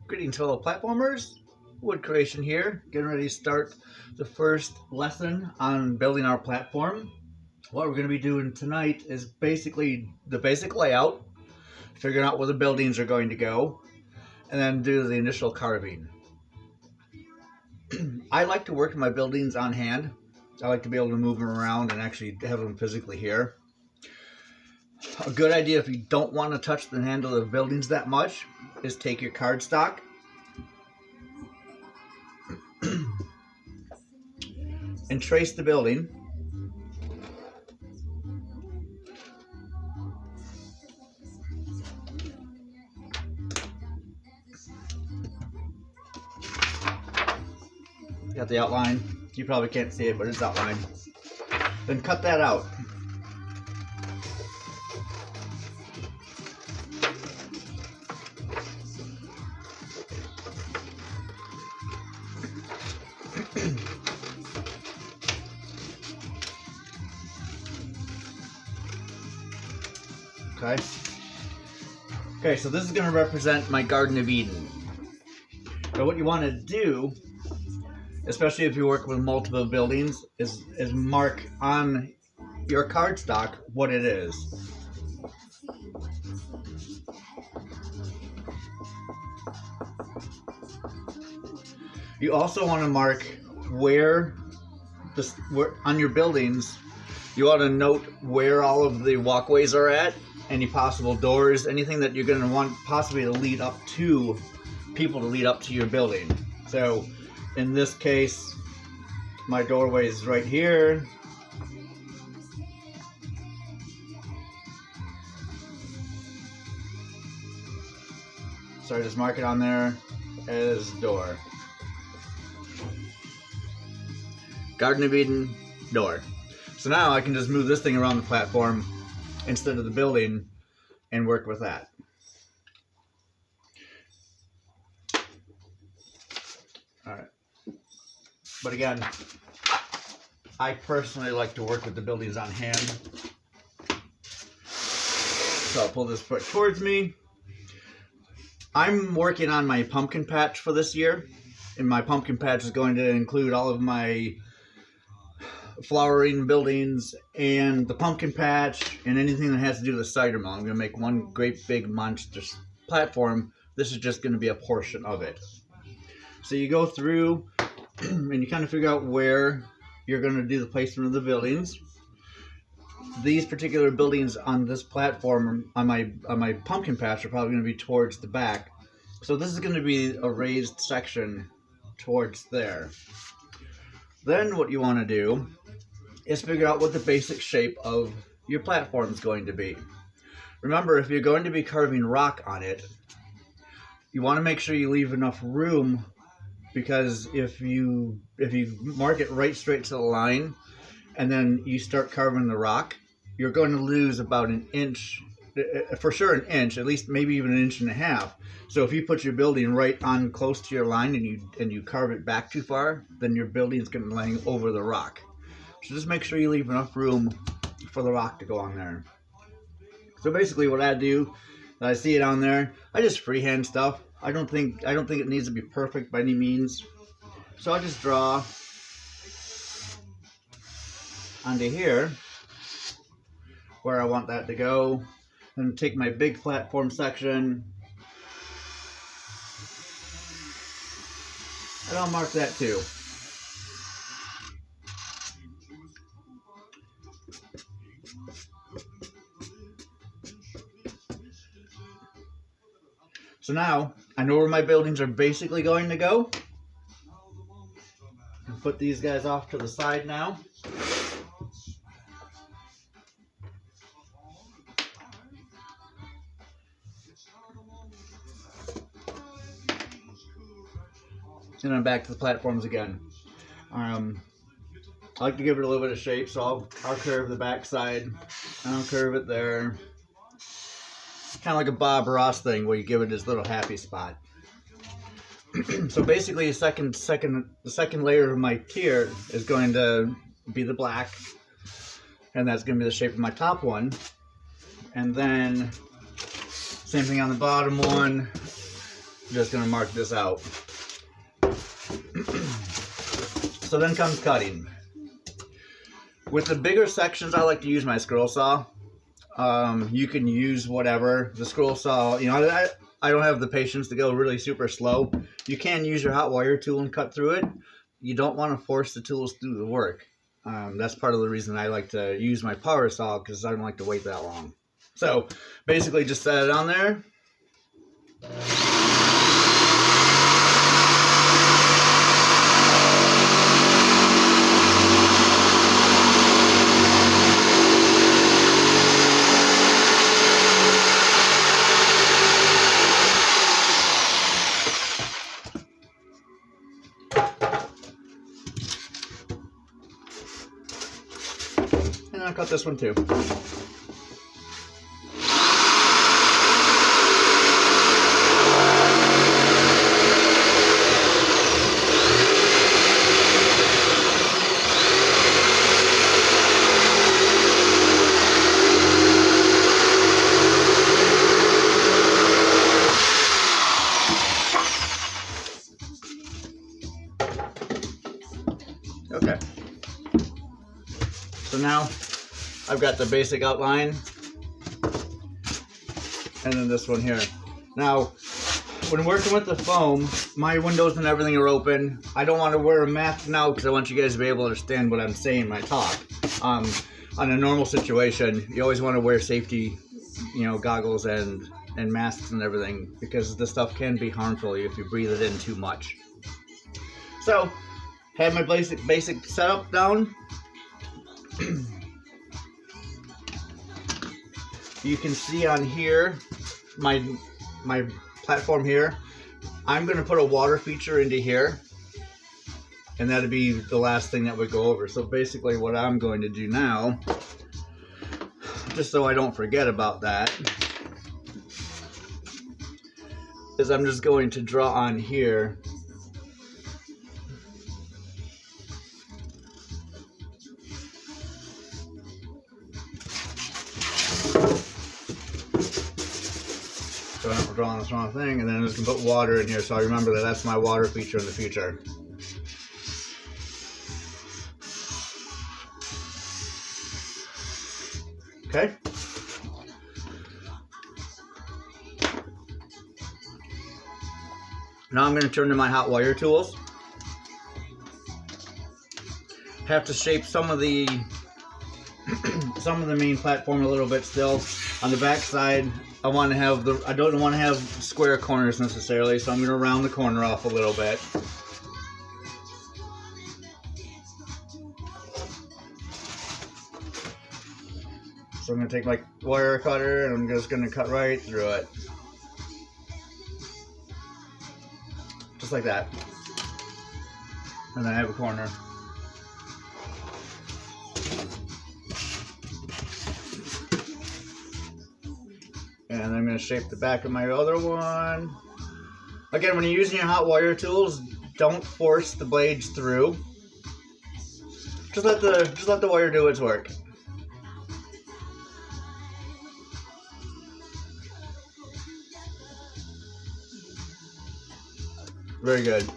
Greetings, fellow platformers. Wood Creation here, getting ready to start the first lesson on building our platform. What we're going to be doing tonight is basically the basic layout, figuring out where the buildings are going to go, and then do the initial carving. I like to work my buildings on hand. I like to be able to move them around and actually have them physically here. A good idea if you don't want to touch the handle of the buildings that much is take your cardstock and trace the building. Got the outline. You probably can't see it, but it's outlined. Then cut that out. Okay, so this is going to represent my Garden of Eden. But what you want to do, especially if you work with multiple buildings, is mark on your cardstock what it is. You also want to mark where on your buildings, you want to note where all of the walkways are at, any possible doors, anything that you're going to want possibly to lead up to people to lead up to your building. So in this case, my doorway is right here. So I just mark it on there as door. Garden of Eden, door. So now I can just move this thing around the platform instead of the building and work with that. Alright. But again, I personally like to work with the buildings on hand. So I'll pull this foot towards me. I'm working on my pumpkin patch for this year. And my pumpkin patch is going to include all of my flowering buildings and the pumpkin patch and anything that has to do with the cider mill. I'm going to make one great big monster platform. This is just going to be a portion of it. So you go through and you kind of figure out where you're going to do the placement of the buildings. These particular buildings on this platform on my pumpkin patch are probably going to be towards the back. So this is going to be a raised section towards there. Then what you want to do is figure out what the basic shape of your platform is going to be. Remember, if you're going to be carving rock on it, you want to make sure you leave enough room, because if you mark it right straight to the line and then you start carving the rock, you're going to lose about an inch, for sure an inch, at least maybe even an inch and a half. So if you put your building right on close to your line and you carve it back too far, then your building's going to be laying over the rock. So just make sure you leave enough room for the rock to go on there. So basically what I do, I see it on there, I just freehand stuff. I don't think it needs to be perfect by any means. So I just draw onto here where I want that to go, and take my big platform section and I'll mark that too. So now I know where my buildings are basically going to go. I'll put these guys off to the side now. And then back to the platforms again. I like to give it a little bit of shape, so I'll curve the back side. I'll curve it there. Kind of like a Bob Ross thing where you give it this little happy spot. So basically, the second layer of my tier is going to be the black, and that's going to be the shape of my top one. And then same thing on the bottom one. just gonna mark this out. So then comes cutting. With the bigger sections, I like to use my scroll saw. You can use whatever. The scroll saw, you know, I don't have the patience to go really super slow. You can use your hot wire tool and cut through it. You don't want to force the tools to do the work. That's part of the reason I like to use my power saw, because I don't like to wait that long. So basically just set it on there. And I'll cut this one too. Okay. So now I've got the basic outline, and then this one here. Now, when working with the foam, my windows and everything are open. I don't want to wear a mask now because I want you guys to be able to understand what I'm saying when I talk. On a normal situation, you always want to wear safety, you know, goggles and masks and everything, because this stuff can be harmful if you breathe it in too much. So, have my basic setup down. You can see on here, my platform here, I'm going to put a water feature into here, and that'll be the last thing that we go over. So basically what I'm going to do now, just so I don't forget about that, is I'm just going to draw on here so I'm not drawing this wrong thing, and then I'm just going to put water in here so I remember that that's my water feature in the future. Okay? Now I'm going to turn to my hot wire tools. Have to shape some of the main platform a little bit still. On the back side, I don't want to have square corners necessarily, so I'm going to round the corner off a little bit. So I'm going to take my wire cutter and I'm just going to cut right through it. Just like that. And then I have a corner. And I'm going to shape the back of my other one. Again, when you're using your hot wire tools, don't force the blades through. Just let the wire do its work. Very good.